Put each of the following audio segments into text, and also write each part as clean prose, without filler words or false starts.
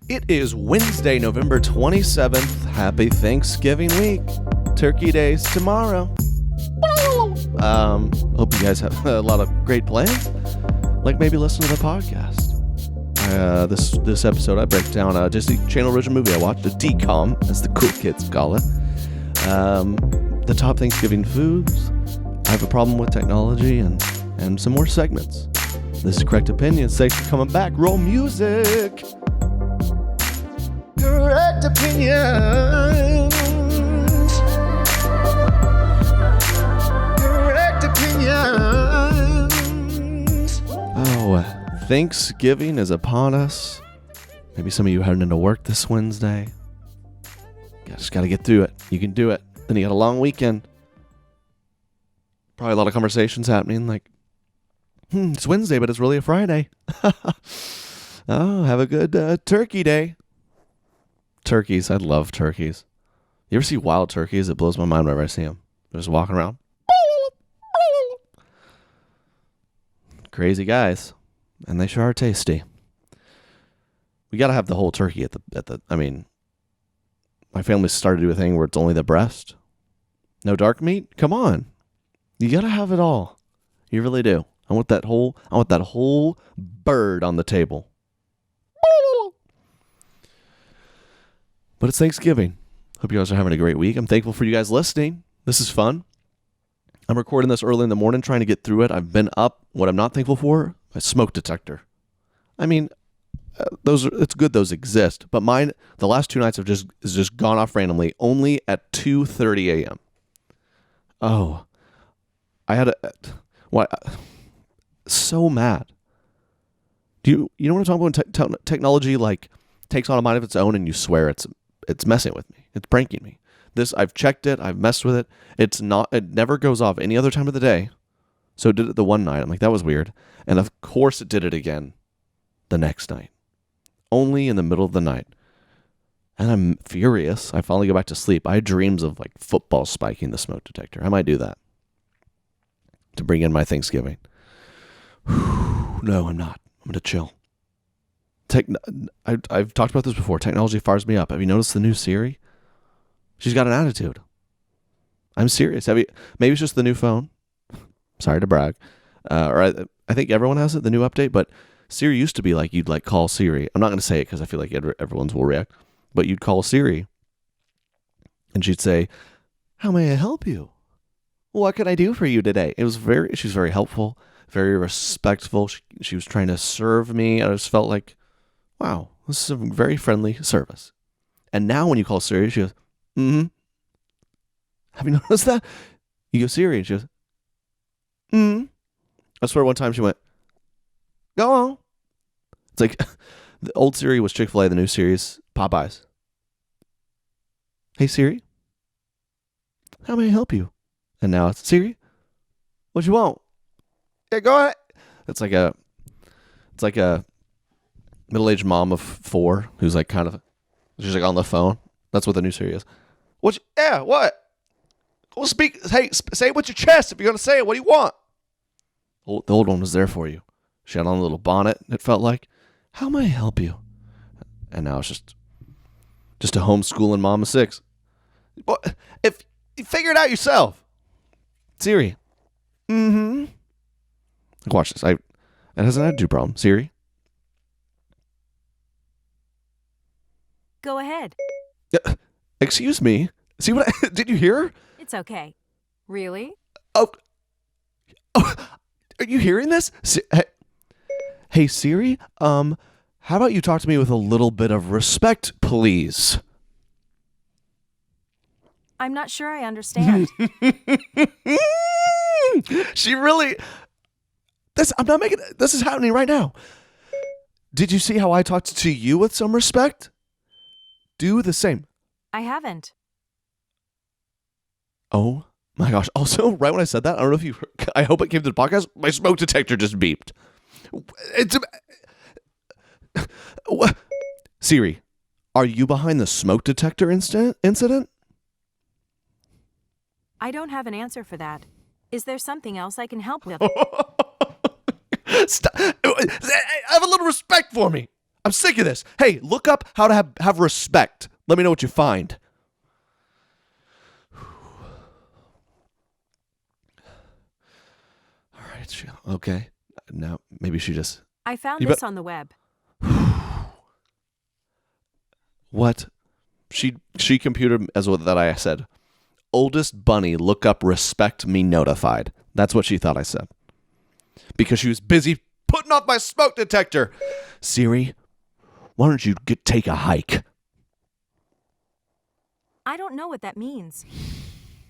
It is Wednesday, November 27th. Happy Thanksgiving week. Turkey Day's tomorrow. Hope you guys have a lot of great plans. Like maybe listen to the podcast. This episode I break down a Disney Channel original movie I watched, a DCOM, as the cool kids call it. The top Thanksgiving foods. I have a problem with technology and some more segments. This is Correct Opinions. Thanks for coming back. Roll music. Correct Opinions. Correct Opinions. Oh, Thanksgiving is upon us. Maybe some of you heading into work this Wednesday. You just got to get through it. You can do it. Then you got a long weekend. Probably a lot of conversations happening like, it's Wednesday, but it's really a Friday. Oh, have a good turkey day. Turkeys. I love turkeys. You ever see wild turkeys? It blows my mind whenever I see them. They're just walking around. Crazy guys. And they sure are tasty. We got to have the whole turkey at the, my family started to do a thing where it's only the breast. No dark meat? Come on. You got to have it all. You really do. I want that whole bird on the table. But it's Thanksgiving. Hope you guys are having a great week. I'm thankful for you guys listening. This is fun. I'm recording this early in the morning, trying to get through it. I've been up. What I'm not thankful for, a smoke detector. It's good those exist, but mine, the last 2 nights have just gone off randomly, only at 2:30 a.m. Oh, I had so mad. Do you know what I'm talking about? When technology like takes on a mind of its own, and you swear it's messing with me. It's pranking me. I've checked it. I've messed with it. It never goes off any other time of the day. So it did it the one night. I'm like, that was weird. And of course it did it again the next night. Only in the middle of the night. And I'm furious. I finally go back to sleep. I had dreams of like football spiking the smoke detector. I might do that to bring in my Thanksgiving. No, I'm not. I'm going to chill. I've talked about this before. Technology fires me up. Have you noticed the new Siri? She's got an attitude. I'm serious. Maybe it's just the new phone. Sorry to brag. I think everyone has it, the new update, but Siri used to be like, you'd like call Siri. I'm not going to say it because I feel like everyone's will react, but you'd call Siri and she'd say, how may I help you? What can I do for you today? She was very helpful, very respectful. She was trying to serve me. I just felt like, wow, this is a very friendly service. And now when you call Siri, she goes, mm-hmm. Have you noticed that? You go Siri, and she goes, mm-hmm. I swear one time she went, go on. It's like the old Siri was Chick-fil-A, the new Siri's Popeyes. Hey Siri, how may I help you? And now it's Siri, what you want? Yeah, go ahead. It's like a middle-aged mom of 4 who's like she's like on the phone. That's what the new Siri is. What? Well, speak. Hey, say it with your chest. If you're gonna say it, what do you want? The old one was there for you. She had on a little bonnet. It felt like, how may I help you? And now it's just a homeschooling mom of 6. Well, if you figure it out yourself, Siri. Mm-hmm. Watch this. It has an attitude problem. Siri. Go ahead. Excuse me. See what did you hear? It's okay. Really? Oh, are you hearing this? Hey Siri, how about you talk to me with a little bit of respect, please? I'm not sure I understand. She really... This is happening right now. Did you see how I talked to you with some respect? Do the same. I haven't. Oh my gosh. Also, right when I said that, I don't know if you heard, I hope it came to the podcast, my smoke detector just beeped. Siri, are you behind the smoke detector incident? I don't have an answer for that. Is there something else I can help with? Stop. Have a little respect for me. I'm sick of this. Hey, look up how to have respect. Let me know what you find. All right. Okay. Now, maybe she just... I found this on the web. What? She computed as well that I said. Oldest bunny, look up respect me notified. That's what she thought I said. Because she was busy putting off my smoke detector. Siri, why don't you take a hike? I don't know what that means.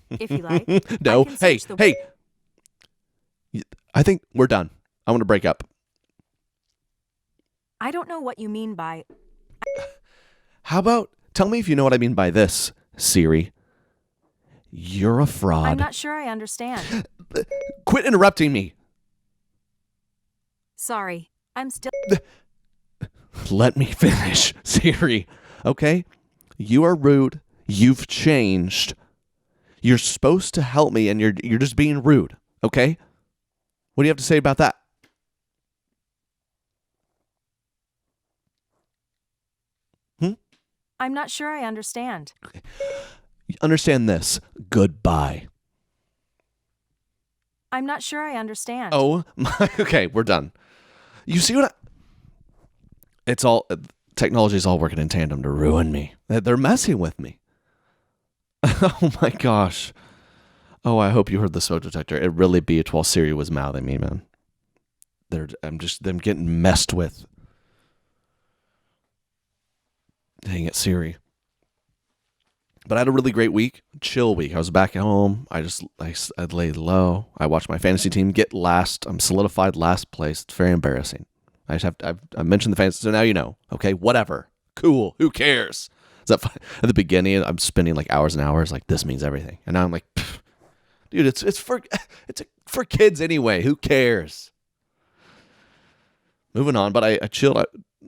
If you like. No. Hey. I think we're done. I want to break up. I don't know what you mean by... How about, tell me if you know what I mean by this, Siri. You're a fraud. I'm not sure I understand. Quit interrupting me. Sorry. I'm still... Let me finish, Siri. Okay? You are rude. You've changed. You're supposed to help me, and you're just being rude. Okay? What do you have to say about that? I'm not sure I understand. Understand this. Goodbye. I'm not sure I understand. Oh, my. Okay, we're done. You see what it's all, technology is all working in tandem to ruin me. They're messing with me. Oh my gosh. Oh, I hope you heard the smoke detector. It really beeped while Siri was mouthing me, man. I'm getting messed with. Dang it, Siri. But I had a really great week, chill week. I was back at home. I laid low. I watched my fantasy team get last. I'm solidified last place. It's very embarrassing. I mentioned the fantasy, so now you know. Okay, whatever. Cool. Who cares? Is that fun? At the beginning, I'm spending like hours and hours. Like this means everything, and now I'm like, dude, it's for kids anyway. Who cares? Moving on, but I chilled.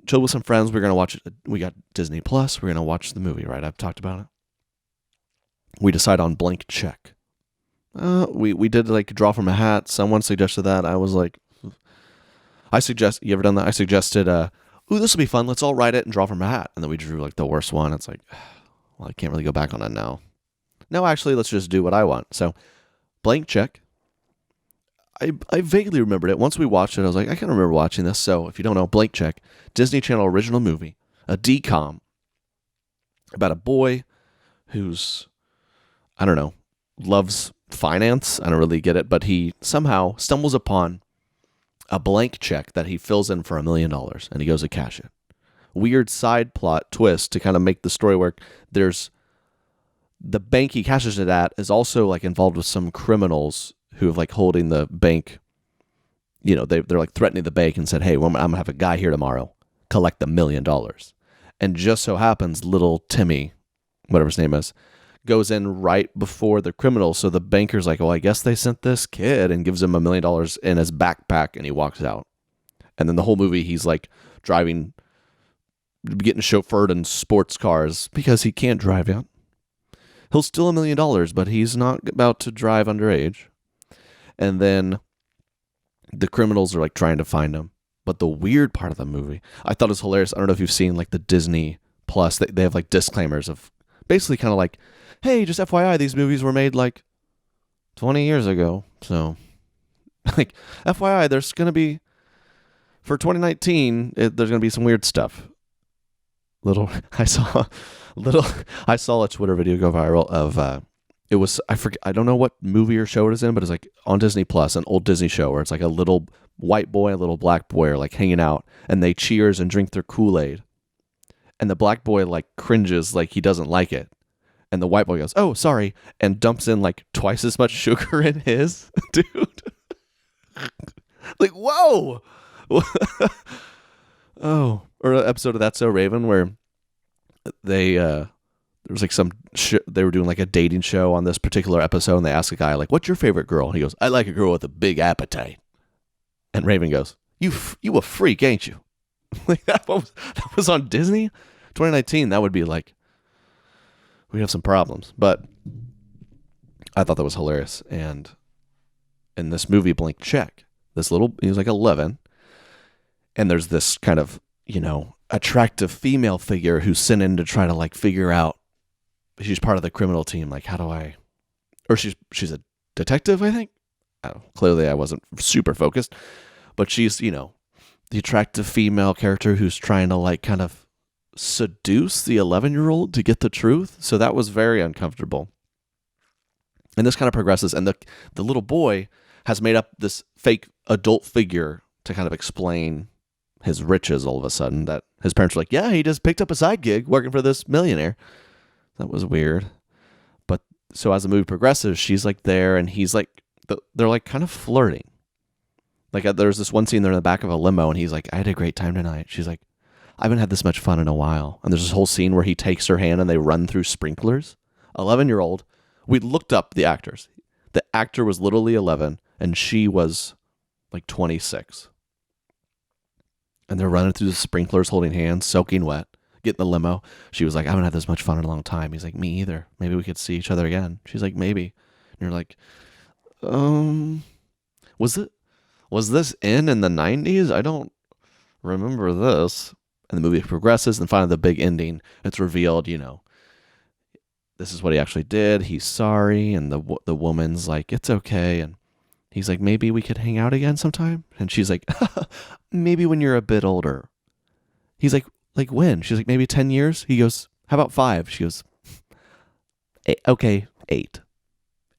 Chilled with some friends. We're gonna watch it. We got Disney Plus. We're gonna watch the movie. Right? I've talked about it. We decide on blank check. We did like draw from a hat. Someone suggested that. I was like, you ever done that? I suggested, ooh, this will be fun. Let's all write it and draw from a hat. And then we drew like the worst one. It's like, well, I can't really go back on that now. No, actually, let's just do what I want. So, blank check. I vaguely remembered it. Once we watched it, I was like, I can't remember watching this. So, if you don't know, blank check, Disney Channel original movie, a DCOM about a boy who's, I don't know, loves finance. I don't really get it, but he somehow stumbles upon a blank check that he fills in for $1 million, and he goes to cash it. Weird side plot twist to kind of make the story work. There's the bank he cashes it at is also like involved with some criminals who have like holding the bank. You know, they're like threatening the bank and said, hey, I'm gonna have a guy here tomorrow collect $1 million. And just so happens little Timmy, whatever his name is, goes in right before the criminals. So the banker's like, well, I guess they sent this kid, and gives him $1 million in his backpack, and he walks out. And then the whole movie, he's like getting chauffeured in sports cars because he can't drive yet. He'll steal $1 million, but he's not about to drive underage. And then the criminals are like trying to find him. But the weird part of the movie, I thought it was hilarious. I don't know if you've seen like the Disney Plus. They have like disclaimers of basically kind of like, hey, just FYI, these movies were made like 20 years ago. So, like, FYI, there's going to be, for 2019, there's going to be some weird stuff. I saw a Twitter video go viral of, it was, I don't know what movie or show it is in, but it's like on Disney Plus, an old Disney show where it's like a little white boy and a little black boy are like hanging out, and they cheers and drink their Kool-Aid. And the black boy like cringes like he doesn't like it. And the white boy goes, oh, sorry, and dumps in like twice as much sugar in his. Dude. Like, whoa. Oh. Or an episode of That's So Raven where there was like they were doing like a dating show on this particular episode, and they ask a guy like, what's your favorite girl? And he goes, I like a girl with a big appetite. And Raven goes, you a freak, ain't you? Like that was on Disney 2019. That would be like, we have some problems. But I thought that was hilarious. And in this movie, Blank Check, he was like 11, and there's this kind of, you know, attractive female figure who's sent in to try to like figure out. She's part of the criminal team. Like, how do I? Or she's a detective, I think. Clearly, I wasn't super focused, but she's the attractive female character who's trying to like kind of seduce the 11-year-old to get the truth. So that was very uncomfortable. And this kind of progresses, and the little boy has made up this fake adult figure to kind of explain his riches all of a sudden, that his parents were like, yeah, he just picked up a side gig working for this millionaire. That was weird. But so as the movie progresses, she's like there, and he's like, they're like kind of flirting. Like there's this one scene, they're in the back of a limo, and he's like, I had a great time tonight. She's like, I haven't had this much fun in a while. And there's this whole scene where he takes her hand and they run through sprinklers. 11-year-old. We looked up the actors. The actor was literally 11, and she was like 26. And they're running through the sprinklers, holding hands, soaking wet, getting the limo. She was like, I haven't had this much fun in a long time. He's like, me either. Maybe we could see each other again. She's like, maybe. And you're like, was this in the 90s? I don't remember this. And the movie progresses, and finally the big ending, it's revealed, this is what he actually did. He's sorry. And the woman's like, it's okay. And he's like, maybe we could hang out again sometime. And she's like, maybe when you're a bit older. He's like when? She's like, maybe 10 years. He goes, how about 5? She goes, okay, 8.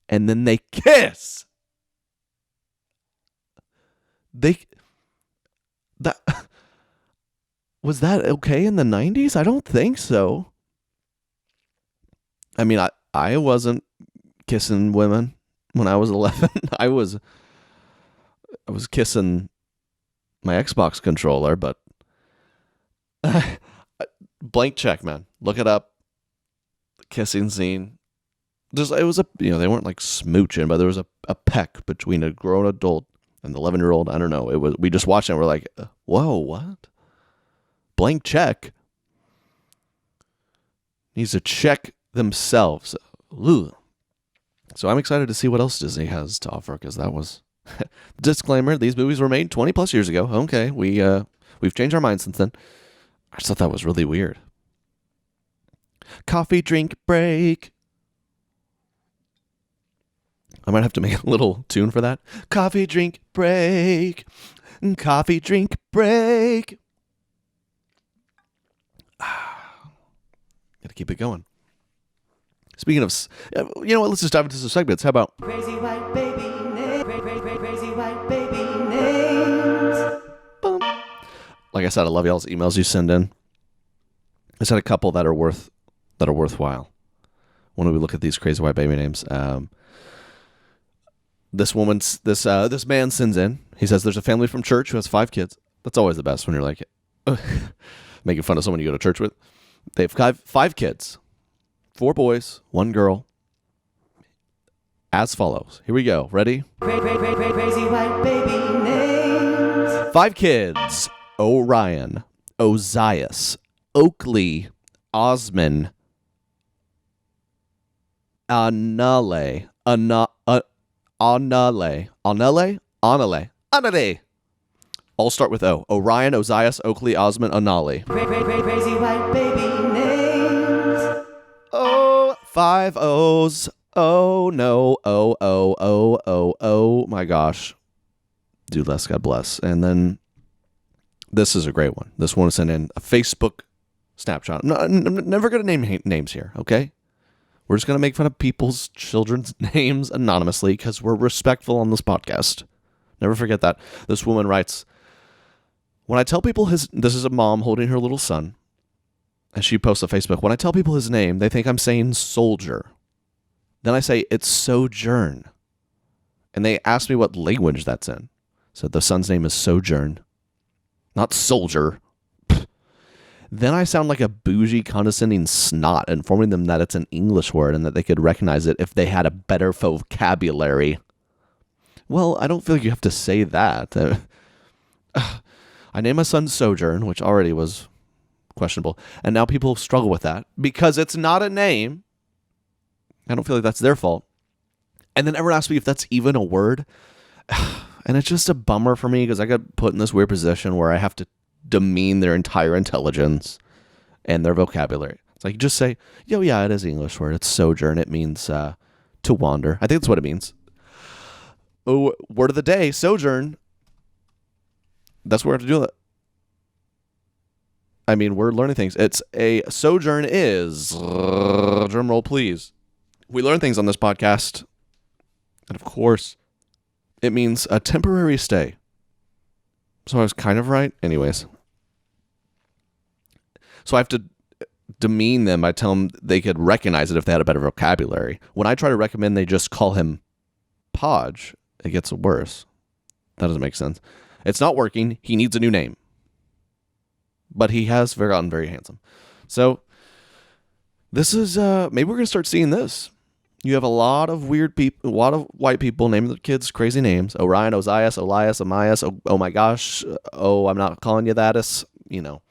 And then they kiss. Was that okay in the 90s? I don't think so. I mean, I wasn't kissing women when I was 11. I was kissing my Xbox controller, but blank check, man. Look it up. The kissing scene. It was they weren't like smooching, but there was a peck between a grown adult and the 11-year-old. I don't know. We just watched it and we're like, whoa, what? Blank check. Needs to check themselves. Ugh. So I'm excited to see what else Disney has to offer, because that was disclaimer. These movies were made 20 plus years ago. Okay, we've changed our minds since then. I just thought that was really weird. Coffee drink break. I might have to make a little tune for that. Coffee drink break. Coffee drink break. Gotta keep it going. Speaking of, you know what? Let's just dive into some segments. How about crazy white baby names? Crazy white baby names. Boom. Like I said, I love y'all's emails you send in. I just had a couple that are worthwhile. When we look at these crazy white baby names, this man sends in. He says there's a family from church who has 5 kids. That's always the best when you're like making fun of someone you go to church with. They have 5 kids. 4 boys, 1 girl. As follows. Here we go. Ready? Crazy white baby names. 5 kids. Orion, Ozias, Oakley, Osman, Anale. All start with O. Orion, Ozias, Oakley, Osman, Anale. Crazy white baby names. Oh, 5 O's. Oh, no. Oh, my gosh. Do less, God bless. And then this is a great one. This one is sent in a Facebook snapshot. I'm never going to name names here, okay? We're just going to make fun of people's children's names anonymously because we're respectful on this podcast. Never forget that. This woman writes, when I tell people this is a mom holding her little son, and she posts on Facebook, when I tell people his name, they think I'm saying soldier. Then I say, it's Sojourn. And they ask me what language that's in. So the son's name is Sojourn, not soldier. Then I sound like a bougie, condescending snot, informing them that it's an English word and that they could recognize it if they had a better vocabulary. Well, I don't feel like you have to say that. I named my son Sojourn, which already was questionable, and now people struggle with that because it's not a name. I don't feel like that's their fault. And then everyone asks me if that's even a word. And it's just a bummer for me because I got put in this weird position where I have to demean their entire intelligence and their vocabulary. It's like, just say, yo, yeah, it is an English word. It's sojourn. It means to wander. I think that's what it means. Oh, word of the day, sojourn. That's where we have to do it. I mean, we're learning things. It's a sojourn is, drum roll please. We learn things on this podcast. And of course, it means a temporary stay. So I was kind of right. Anyways. So I have to demean them by telling them they could recognize it if they had a better vocabulary. When I try to recommend they just call him Podge, it gets worse. That doesn't make sense. It's not working. He needs a new name. But he has gotten very handsome. So this is, maybe we're going to start seeing this. You have a lot of weird people, a lot of white people naming their kids crazy names. Orion, Ozias, Elias, Amias. Oh my gosh. Oh, I'm not calling you that. You know.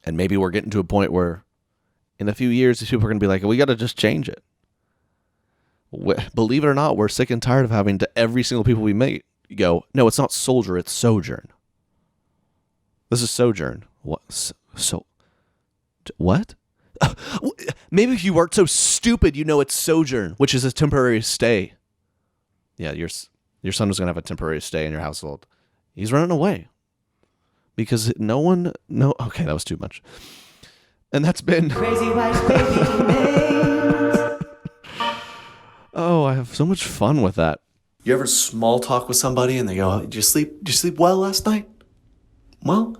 And maybe we're getting to a point where in a few years, these people are going to be like, we got to just change it. Believe it or not, we're sick and tired of having to every single people we meet go, no, it's not soldier, it's sojourn. This is sojourn. What? So what? Maybe if you weren't so stupid, you know it's sojourn, which is a temporary stay. Yeah, your son was going to have a temporary stay in your household. He's running away. Because okay, that was too much. And that's been Crazy White Baby Names. Oh, I have so much fun with that. You ever small talk with somebody and they go, Did you sleep well last night? Well,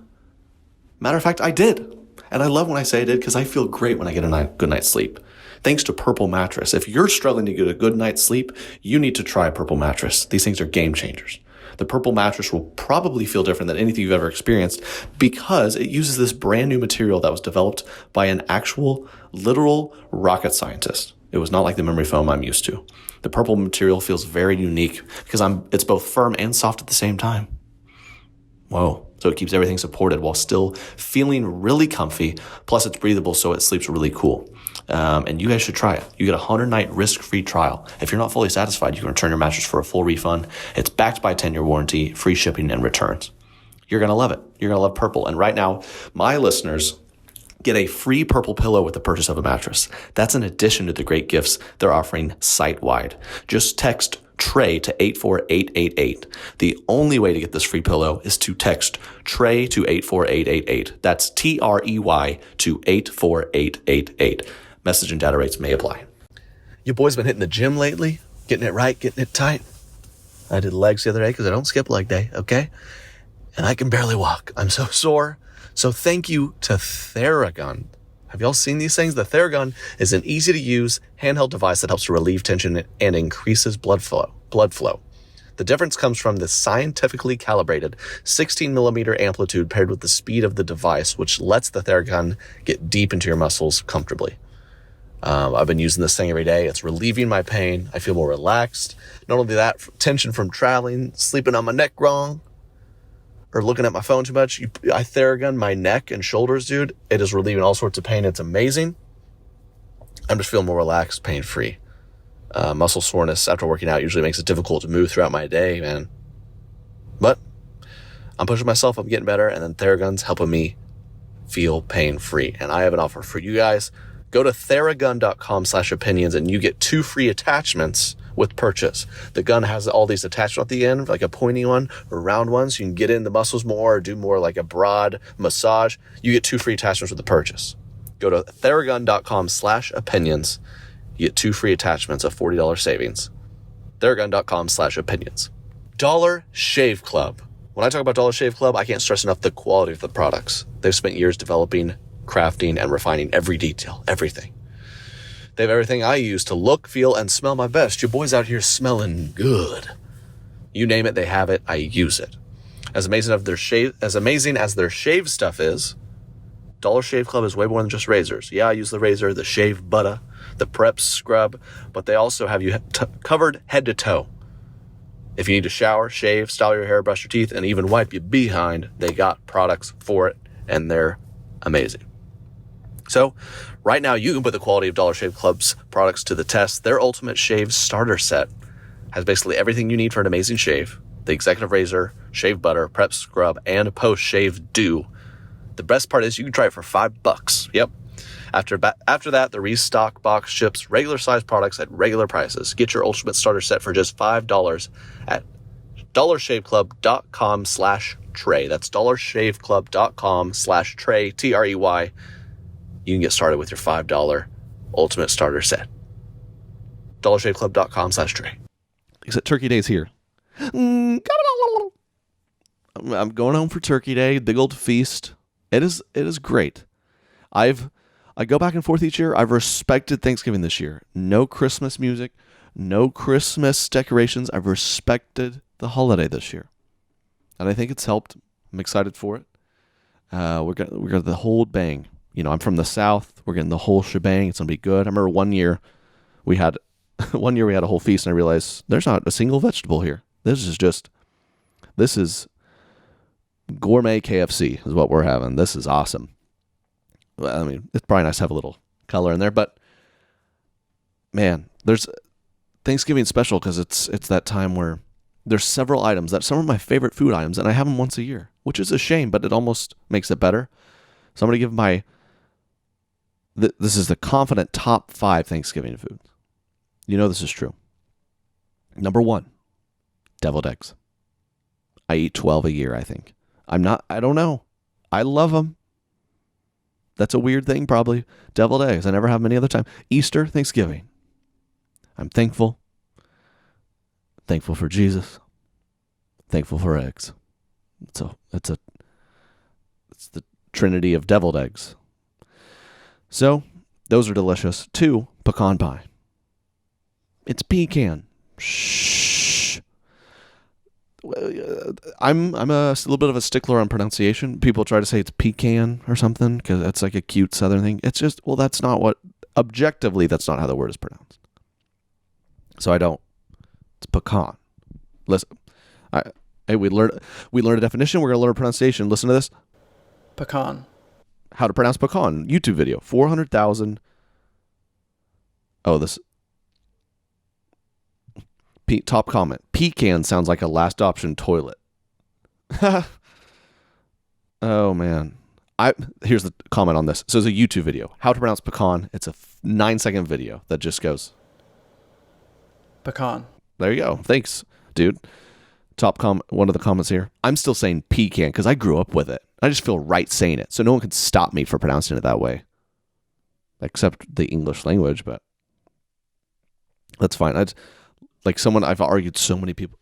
matter of fact, I did. And I love when I say I did because I feel great when I get a good night's sleep. Thanks to Purple Mattress. If you're struggling to get a good night's sleep, you need to try Purple Mattress. These things are game changers. The Purple Mattress will probably feel different than anything you've ever experienced because it uses this brand new material that was developed by an actual, literal rocket scientist. It was not like the memory foam I'm used to. The purple material feels very unique because it's both firm and soft at the same time. Whoa. So it keeps everything supported while still feeling really comfy. Plus it's breathable, so it sleeps really cool. And you guys should try it. You get a 100-night risk-free trial. If you're not fully satisfied, you can return your mattress for a full refund. It's backed by a 10-year warranty, free shipping, and returns. You're going to love it. You're going to love Purple. And right now, my listeners get a free Purple pillow with the purchase of a mattress. That's in addition to the great gifts they're offering site-wide. Just text Trey to 84888. The only way to get this free pillow is to text Trey to 84888. That's TREY to 84888. Message and data rates may apply. You boys been hitting the gym lately? Getting it right, getting it tight? I did legs the other day because I don't skip leg day, okay? And I can barely walk. I'm so sore. So thank you to Thergun. Have y'all seen these things? The Thergun is an easy-to-use handheld device that helps to relieve tension and increases blood flow. The difference comes from the scientifically calibrated 16-millimeter amplitude paired with the speed of the device, which lets the Thergun get deep into your muscles comfortably. I've been using this thing every day. It's relieving my pain. I feel more relaxed. Not only that, tension from traveling, sleeping on my neck wrong, or looking at my phone too much. I Theragun my neck and shoulders, dude. It is relieving all sorts of pain. It's amazing. I'm just feeling more relaxed, pain-free. Muscle soreness after working out usually makes it difficult to move throughout my day, man. But I'm pushing myself. I'm getting better. And then Theragun's helping me feel pain-free. And I have an offer for you guys. Go to Theragun.com/opinions and you get 2 free attachments with purchase. The gun has all these attachments at the end, like a pointy one or round one, so you can get in the muscles more or do more like a broad massage. You get 2 free attachments with the purchase. Go to Theragun.com/opinions. You get 2 free attachments, a $40 savings. Theragun.com/opinions. Dollar Shave Club. When I talk about Dollar Shave Club, I can't stress enough the quality of the products. They've spent years developing, crafting, and refining every detail, everything. They have everything I use to look, feel, and smell my best. Your boy's out here smelling good. You name it, they have it. I use it. As amazing as their shave stuff is, Dollar Shave Club is way more than just razors. Yeah, I use the razor, the shave butter, the prep scrub, but they also have you covered head to toe. If you need to shower, shave, style your hair, brush your teeth, and even wipe your behind, they got products for it, and they're amazing. So, right now, you can put the quality of Dollar Shave Club's products to the test. Their Ultimate Shave Starter Set has basically everything you need for an amazing shave. the executive razor, shave butter, prep scrub, and post shave dew. The best part is you can try it for $5. Yep. After that, the restock box ships regular size products at regular prices. Get your Ultimate Starter Set for just $5 at dollarshaveclub.com/Trey. That's dollarshaveclub.com/Trey, Trey. You can get started with your $5 Ultimate Starter Set. dollarshaveclub.com/Trey. Except Turkey Day's here. I'm going home for Turkey Day, big old feast. It is great. I go back and forth each year. I've respected Thanksgiving this year. No Christmas music, no Christmas decorations. I've respected the holiday this year, and I think it's helped. I'm excited for it. We're gonna the whole bang. You know, I'm from the South. We're getting the whole shebang. It's gonna be good. I remember one year we had a whole feast, and I realized there's not a single vegetable here. This is gourmet KFC is what we're having. This is awesome. Well, I mean, it's probably nice to have a little color in there, but man, there's Thanksgiving special because it's that time where there's several items that some of my favorite food items, and I have them once a year, which is a shame, but it almost makes it better. So I'm going to give this is the confident top 5 Thanksgiving foods. You know this is true. Number 1, deviled eggs. I eat 12 a year, I think. I don't know. I love them. That's a weird thing, probably. Deviled eggs. I never have them any other time. Easter, Thanksgiving. I'm thankful. Thankful for Jesus. Thankful for eggs. It's the trinity of deviled eggs. So, those are delicious. 2, pecan pie. It's pecan. Shh. I'm a little bit of a stickler on pronunciation. People try to say it's pecan or something because that's like a cute Southern thing. It's just, well, that's not objectively, that's not how the word is pronounced. So it's pecan. Listen, we learned a definition. We're going to learn a pronunciation. Listen to this. Pecan. How to pronounce pecan. YouTube video. 400,000. Oh, this. Top comment. Pecan sounds like a last option toilet. Oh, man. Here's the comment on this. So it's a YouTube video. How to pronounce pecan. It's a 9-second video that just goes. Pecan. There you go. Thanks, dude. One of the comments here. I'm still saying pecan because I grew up with it. I just feel right saying it. So no one can stop me for pronouncing it that way. Except the English language, but that's fine. I've argued with so many people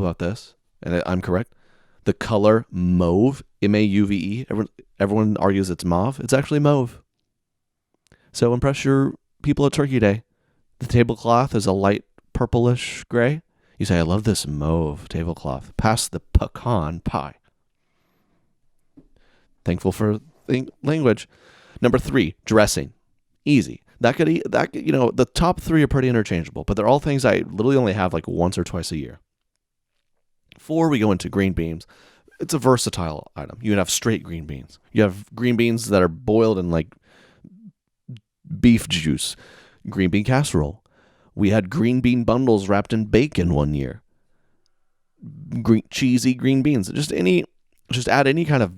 about this, and I'm correct. The color mauve, M-A-U-V-E, everyone argues it's mauve. It's actually mauve. So impress your people at Turkey Day. The tablecloth is a light purplish gray. You say, I love this mauve tablecloth. Pass the pecan pie. Thankful for language. Number 3, dressing. Easy. The top 3 are pretty interchangeable, but they're all things I literally only have like once or twice a year. 4, we go into green beans. It's a versatile item. You can have straight green beans. You have green beans that are boiled in like beef juice. Green bean casserole. We had green bean bundles wrapped in bacon one year. Cheesy green beans. Just add any kind of,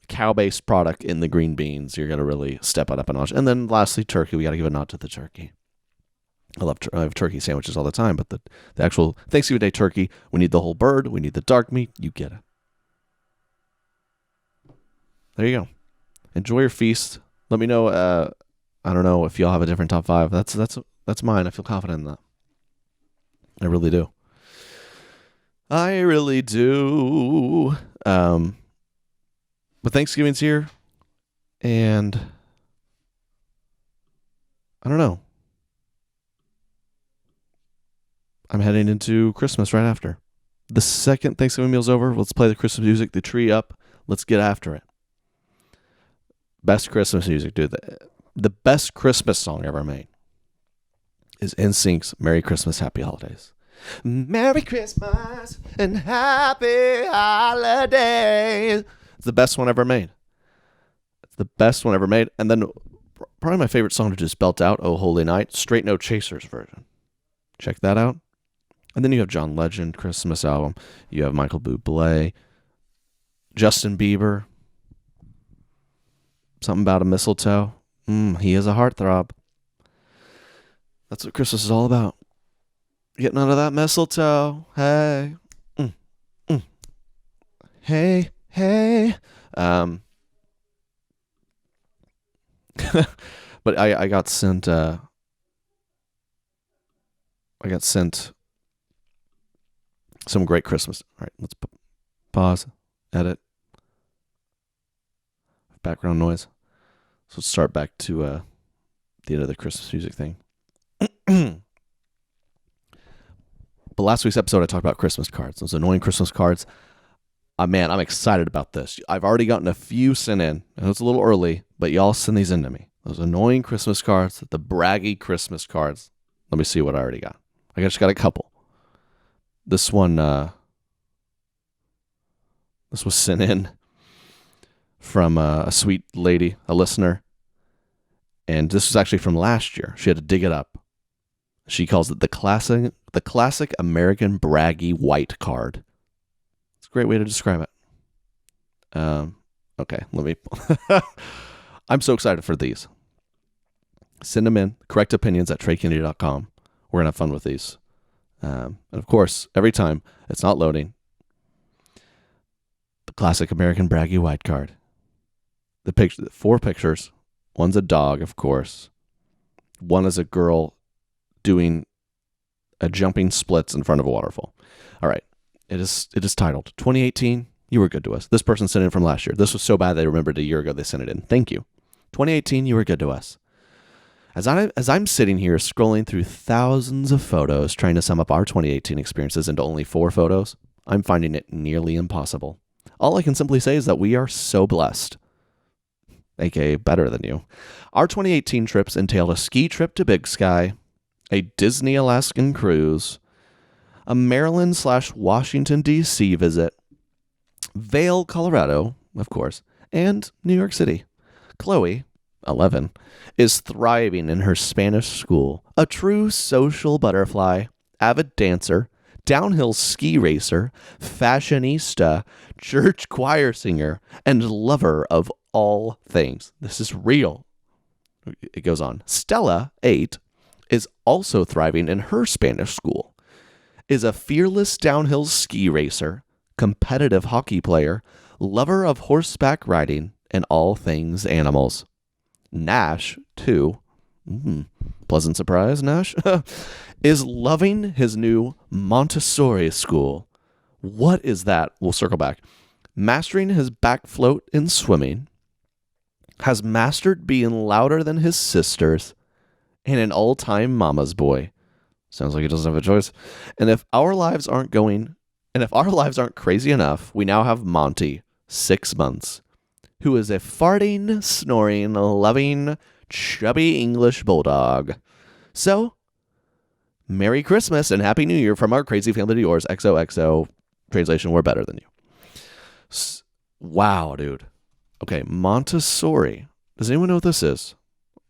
cow-based product in the green beans. You're going to really step it up a notch. And then lastly, turkey. We got to give a nod to the turkey. I have turkey sandwiches all the time, but the actual Thanksgiving Day turkey, we need the whole bird. We need the dark meat. You get it. There you go. Enjoy your feast. Let me know. I don't know if y'all have a different top 5. That's mine. I feel confident in that. I really do. But Thanksgiving's here, and I don't know. I'm heading into Christmas right after. The second Thanksgiving meal's over, let's play the Christmas music, the tree up. Let's get after it. Best Christmas music, dude. The best Christmas song ever made is NSYNC's Merry Christmas, Happy Holidays. Merry Christmas and Happy Holidays. It's the best one ever made. And then probably my favorite song to just belt out, Oh Holy Night, Straight No Chasers version. Check that out. And then you have John Legend, Christmas album. You have Michael Bublé, Justin Bieber, something about a mistletoe. He is a heartthrob. That's what Christmas is all about. Getting under that mistletoe. Hey. Mm. Hey, hey. But I got sent some great Christmas. All right, let's pause, edit, background noise. So let's start back to the end of the Christmas music thing. But last week's episode, I talked about Christmas cards. Those annoying Christmas cards. Man, I'm excited about this. I've already gotten a few sent in. I know it's a little early, but y'all send these in to me. Those annoying Christmas cards, the braggy Christmas cards. Let me see what I already got. I just got a couple. This one, this was sent in from a sweet lady, a listener. And this was actually from last year. She had to dig it up. She calls it the classic American braggy white card. It's a great way to describe it. Okay, let me... I'm so excited for these. Send them in. correctopinions@treykennedy.com. We're going to have fun with these. And of course, every time it's not loading, the classic American braggy white card. The picture, 4 pictures. One's a dog, of course. One is a girl doing a jumping splits in front of a waterfall. All right. It is titled 2018. You were good to us. This person sent it from last year. This was so bad they remembered a year ago they sent it in. Thank you. 2018, you were good to us. As I'm sitting here scrolling through thousands of photos trying to sum up our 2018 experiences into only 4 photos, I'm finding it nearly impossible. All I can simply say is that we are so blessed. AKA better than you. Our 2018 trips entailed a ski trip to Big Sky, a Disney Alaskan cruise, a Maryland/Washington, D.C. visit, Vail, Colorado, of course, and New York City. Chloe, 11, is thriving in her Spanish school, a true social butterfly, avid dancer, downhill ski racer, fashionista, church choir singer, and lover of all things. This is real. It goes on. Stella, 8, is also thriving in her Spanish school, is a fearless downhill ski racer, competitive hockey player, lover of horseback riding, and all things animals. Nash, 2, pleasant surprise, Nash, is loving his new Montessori school. What is that? We'll circle back. Mastering his back float in swimming, has mastered being louder than his sisters, and an all-time mama's boy. Sounds like he doesn't have a choice. And if our lives aren't crazy enough, we now have Monty, 6 months, who is a farting, snoring, loving, chubby English bulldog. So, Merry Christmas and Happy New Year from our crazy family to yours. XOXO. Translation, we're better than you. Wow, dude. Okay, Montessori. Does anyone know what this is?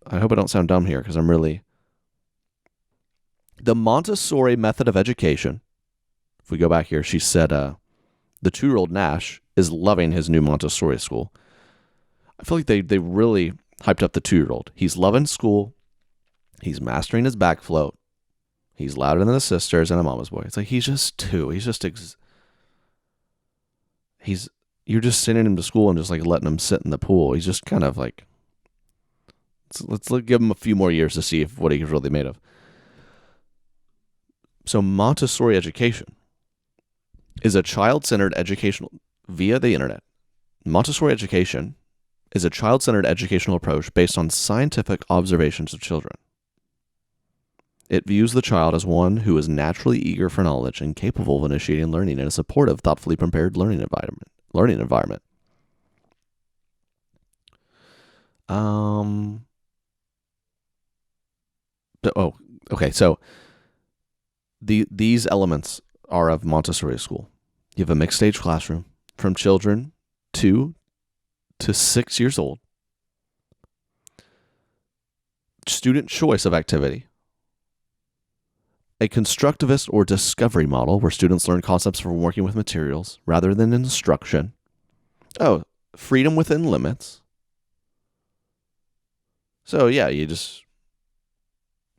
I hope I don't sound dumb here because I'm really... The Montessori method of education. If we go back here, she said the 2-year-old Nash is loving his new Montessori school. I feel like they really hyped up the 2-year-old. He's loving school. He's mastering his back float. He's louder than his sisters and a mama's boy. It's like he's just 2. He's just... You're just sending him to school and just like letting him sit in the pool. He's just kind of like... Let's give him a few more years to see what he's really made of. So Montessori education is a child-centered educational via the internet. Montessori education is a child-centered educational approach based on scientific observations of children. It views the child as one who is naturally eager for knowledge and capable of initiating learning in a supportive, thoughtfully prepared learning environment. Okay. So these elements are of Montessori school. You have a mixed age classroom from children 2 to 6 years old. Student choice of activity. a constructivist or discovery model where students learn concepts from working with materials rather than instruction. Oh, freedom within limits. So yeah, you just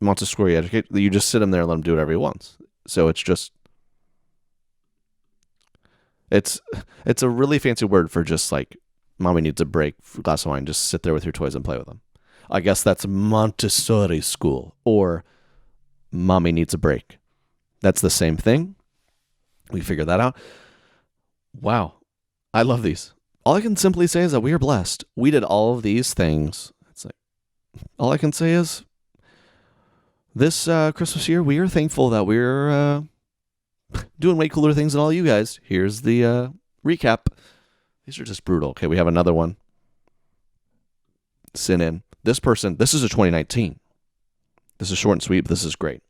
Montessori educate. You just sit him there and let him do whatever he wants. So it's a really fancy word for just like, mommy needs a break, for a glass of wine, just sit there with your toys and play with them. I guess that's Montessori school, or mommy needs a break. That's the same thing. We figured that out. Wow. I love these. All I can simply say is that we are blessed. We did all of these things. It's like, all I can say is this Christmas year, we are thankful that we're doing way cooler things than all you guys. Here's the recap. These are just brutal. Okay, we have another one. Sent in. This is a 2019. This is short and sweet, but this is great.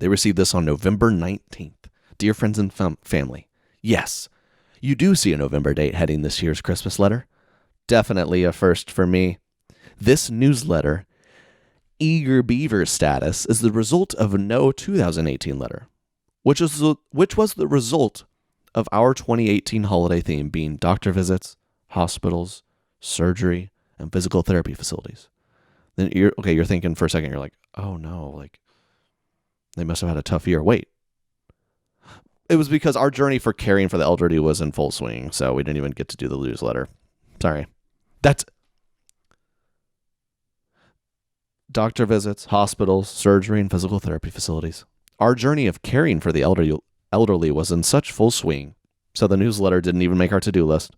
They received this on November 19th. Dear friends and family, yes, you do see a November date heading this year's Christmas letter. Definitely a first for me. This newsletter, Eager Beaver status, is the result of no 2018 letter, which was the result of our 2018 holiday theme being doctor visits, hospitals, surgery, and physical therapy facilities. Then you're thinking for a second, you're like, oh no, like they must have had a tough year. Wait. It was because our journey for caring for the elderly was in full swing, so we didn't even get to do the newsletter. Sorry. That's doctor visits, hospitals, surgery, and physical therapy facilities. Our journey of caring for the elderly was in such full swing, so the newsletter didn't even make our to-do list.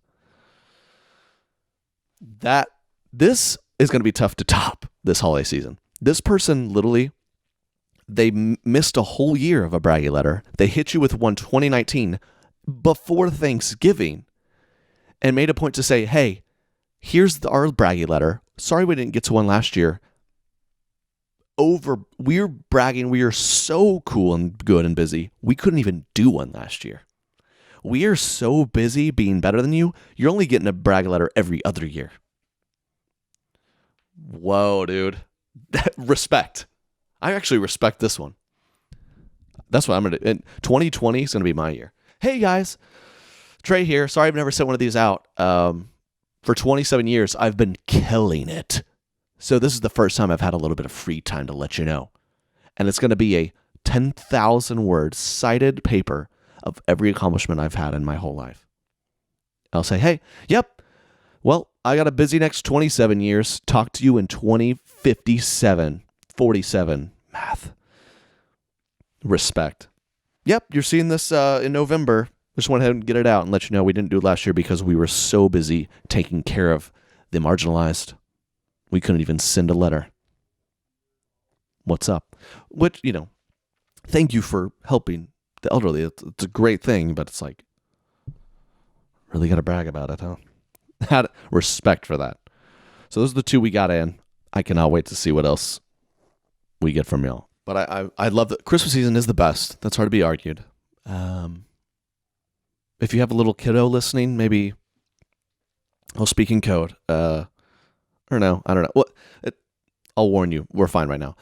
This is going to be tough to top this holiday season. This person literally, they missed a whole year of a braggy letter. They hit you with one 2019 before Thanksgiving and made a point to say, hey, here's our braggy letter. Sorry we didn't get to one last year. We're bragging. We are so cool and good and busy. We couldn't even do one last year. We are so busy being better than you. You're only getting a brag letter every other year. Whoa, dude. Respect. I actually respect this one. That's what I'm going to do. And 2020 is going to be my year. Hey, guys. Trey here. Sorry I've never sent one of these out. For 27 years, I've been killing it. So this is the first time I've had a little bit of free time to let you know. And it's going to be a 10,000 word cited paper of every accomplishment I've had in my whole life. I'll say, hey, yep. Well, I got a busy next 27 years. Talk to you in 2057. 47. Math. Respect. Yep, you're seeing this in November. Just went ahead and get it out and let you know we didn't do it last year because we were so busy taking care of the marginalized. We couldn't even send a letter. What's up? Which, thank you for helping the elderly. It's a great thing, but it's like, really got to brag about it, huh? Had respect for that. So those are the two we got in. I cannot wait to see what else we get from y'all. But I love that Christmas season is the best. That's hard to be argued. If you have a little kiddo listening, maybe I'll speak in code. Or no, I don't know. I'll warn you, we're fine right now.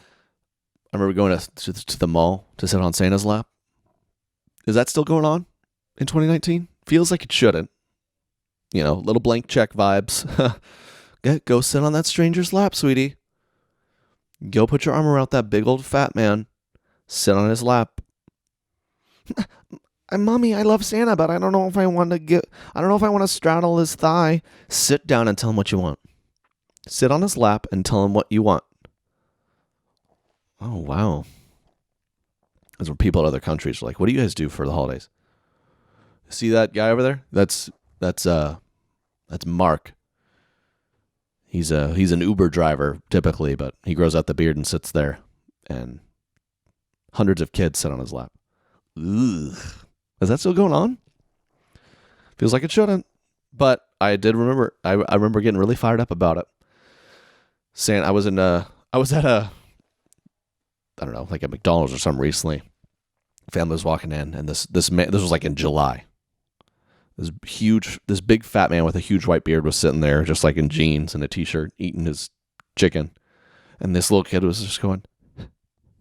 I remember going to the mall to sit on Santa's lap. Is that still going on in 2019? Feels like it shouldn't. Little blank check vibes. Go sit on that stranger's lap, sweetie. Go put your arm around that big old fat man. Sit on his lap. Mommy, I love Santa, but I don't know if I want to straddle his thigh. Sit down and tell him what you want. Sit on his lap and tell him what you want. Oh, wow. That's what people in other countries are like. What do you guys do for the holidays? See that guy over there? That's Mark. He's an Uber driver typically, but he grows out the beard and sits there, and hundreds of kids sit on his lap. Ugh. Is that still going on? Feels like it shouldn't, but I did remember. I remember getting really fired up about it. Saying I was at a, I don't know, like a McDonald's or something recently. Family was walking in, and this man, this was like in July. This big fat man with a huge white beard was sitting there, just like in jeans and a t-shirt, eating his chicken. And this little kid was just going,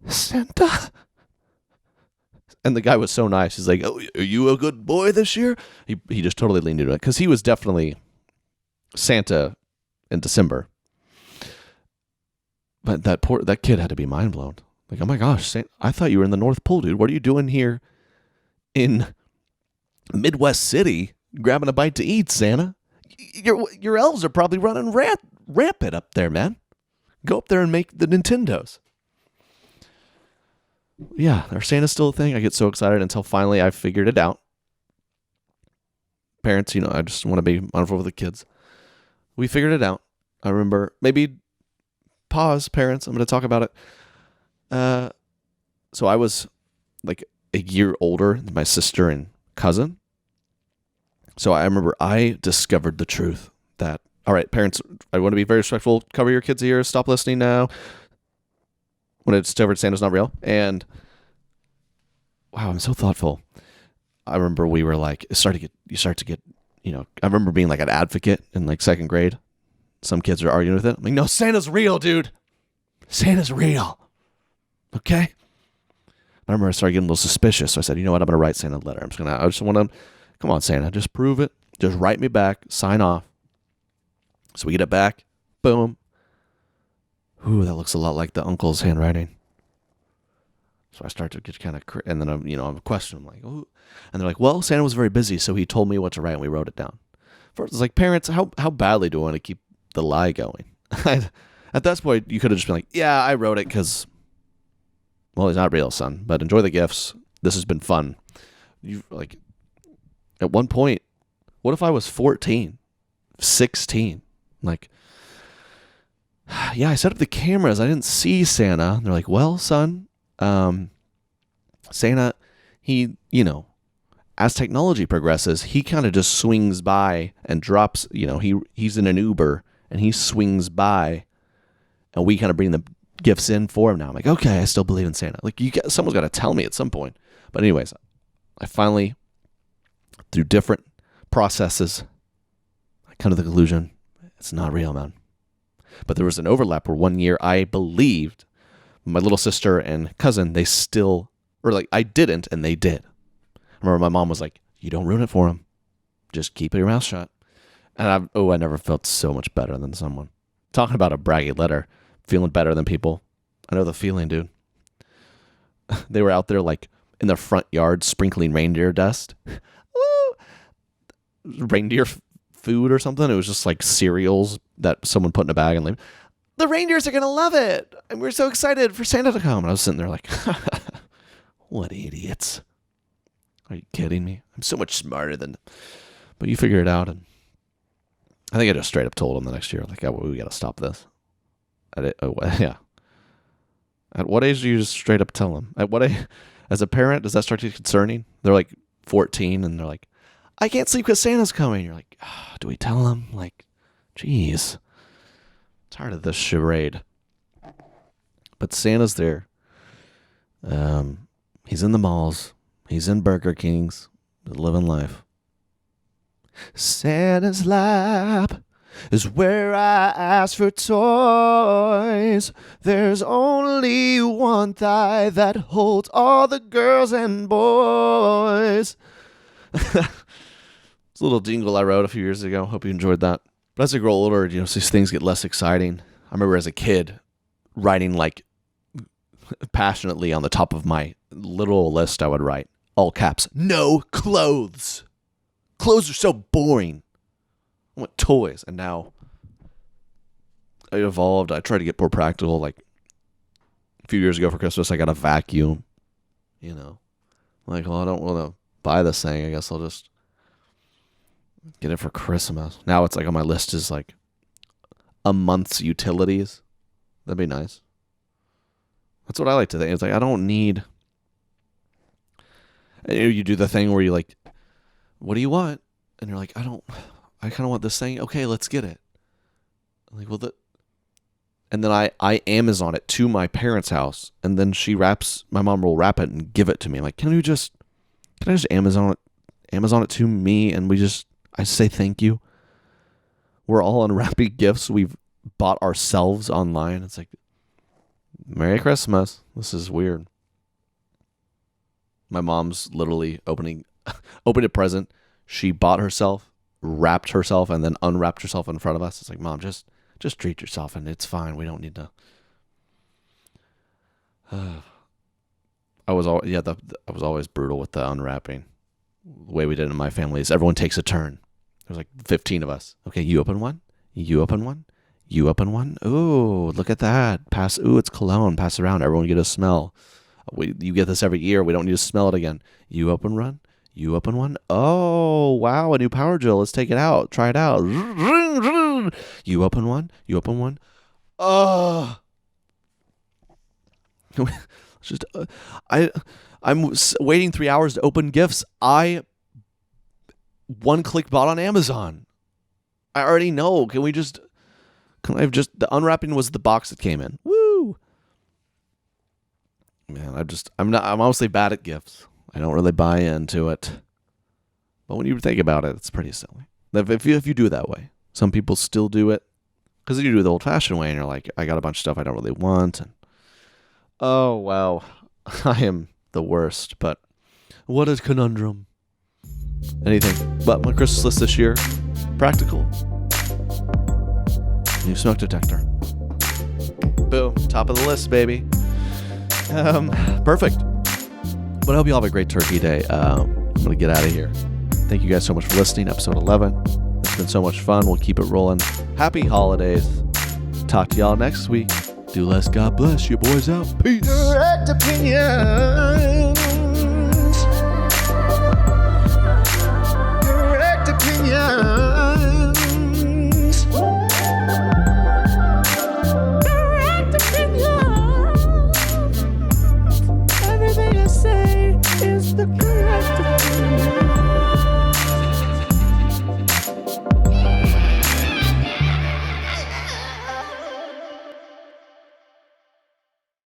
Santa, And the guy was so nice. He's like, "Oh, are you a good boy this year?" He just totally leaned into it because he was definitely Santa in December. But that kid had to be mind blown. Like, oh my gosh, I thought you were in the North Pole, dude. What are you doing here in Midwest City grabbing a bite to eat, Santa? Your elves are probably running rampant up there, man. Go up there and make the Nintendos. Yeah, our Santa's still a thing. I get so excited until finally I figured it out. Parents, I just want to be mindful with the kids. We figured it out. I remember, maybe pause, parents. I'm going to talk about it. So I was like a year older than my sister and cousin. So I remember I discovered the truth that, all right, parents, I want to be very respectful. Cover your kids' ears. Stop listening now. When I discovered Santa's not real. And wow, I'm so thoughtful. I remember we were like, you start to get, I remember being like an advocate in like second grade. Some kids are arguing with it. I'm like, no, Santa's real, dude. Santa's real. Okay? I remember I started getting a little suspicious. So I said, you know what? I'm going to write Santa a letter. I just want to, come on, Santa, just prove it. Just write me back. Sign off. So we get it back. Boom. Ooh, that looks a lot like the uncle's handwriting. So I start to get kind of, and then I'm a question. I'm like, ooh. And they're like, well, Santa was very busy, so he told me what to write, and we wrote it down. First, it's like, parents, how badly do I want to keep the lie going? At that point, you could have just been like, yeah, I wrote it because, well, he's not real, son, but enjoy the gifts. This has been fun. At one point, what if I was 14, 16? Like, yeah, I set up the cameras. I didn't see Santa. And they're like, well, son, Santa, he, as technology progresses, he kind of just swings by and drops, he's in an Uber and he swings by and we kind of bring the gifts in for him now. I'm like, okay, I still believe in Santa. Like, someone's got to tell me at some point. But anyways, I finally, through different processes, I come to the conclusion, it's not real, man. But there was an overlap where one year I believed my little sister and cousin, they still, or like I didn't and they did. I remember my mom was like, you don't ruin it for them. Just keep your mouth shut. And I never felt so much better than someone. Talking about a braggy letter, feeling better than people. I know the feeling, dude. They were out there like in their front yard sprinkling reindeer dust. Reindeer food or something. It was just like cereals that someone put in a bag and like, the reindeers are going to love it. And we're so excited for Santa to come. And I was sitting there like, what idiots. Are you kidding me? I'm so much smarter than, but you figure it out. And I think I just straight up told them the next year, like, we got to stop this. Yeah. At what age do you just straight up tell them? At what age, as a parent, does that start to get concerning? They're like 14 and they're like, I can't sleep because Santa's coming. You're like, do we tell them? Like, geez. Tired of this charade. But Santa's there. He's in the malls. He's in Burger King's. Living life. Santa's lap is where I ask for toys. There's only one thigh that holds all the girls and boys. It's a little jingle I wrote a few years ago. Hope you enjoyed that. But as I grow older, these things get less exciting. I remember as a kid writing like passionately on the top of my little list I would write, all caps, no clothes. Clothes are so boring. I want toys. And now I evolved. I tried to get more practical. Like a few years ago for Christmas, I got a vacuum. Like, well, I don't want to buy this thing. I guess I'll just get it for Christmas. Now it's like on my list is like a month's utilities. That'd be nice. That's what I like to think. It's like, I don't need. You do the thing where you like, what do you want? And you're like, I kind of want this thing. Okay, let's get it. I'm like, well, and then I Amazon it to my parents' house, and then my mom will wrap it and give it to me. I'm like, can I just Amazon it to me, and I say thank you. We're all unwrapping gifts we've bought ourselves online. It's like, Merry Christmas. This is weird. My mom's literally opened a present she bought herself, wrapped herself, and then unwrapped herself in front of us. It's like, Mom, just treat yourself, and it's fine. We don't need to. I was always brutal with the unwrapping. The way we did it in my family is everyone takes a turn. There's like 15 of us. Okay, you open one. You open one. You open one. Ooh, look at that. Ooh, it's cologne. Pass it around. Everyone get a smell. You get this every year. We don't need to smell it again. You open one. You open one. Oh, wow, a new power drill. Let's take it out. Try it out. You open one. You open one. Oh. Just I'm waiting 3 hours to open gifts. I one-click bought on Amazon. I already know. Can I have just, the unwrapping was the box that came in. Woo! Man, I'm honestly bad at gifts. I don't really buy into it. But when you think about it, it's pretty silly. If you do it that way. Some people still do it because you do it the old-fashioned way, and you're like, I got a bunch of stuff I don't really want. And oh, wow. I am the worst, but what a conundrum. Anything but my Christmas list this year. Practical. New smoke detector. Boom. Top of the list, baby. Perfect. But I hope you all have a great turkey day. I'm going to get out of here. Thank you guys so much for listening. Episode 11. It's been so much fun. We'll keep it rolling. Happy holidays. Talk to y'all next week. Do less. God bless. You boys out. Peace. Direct opinion.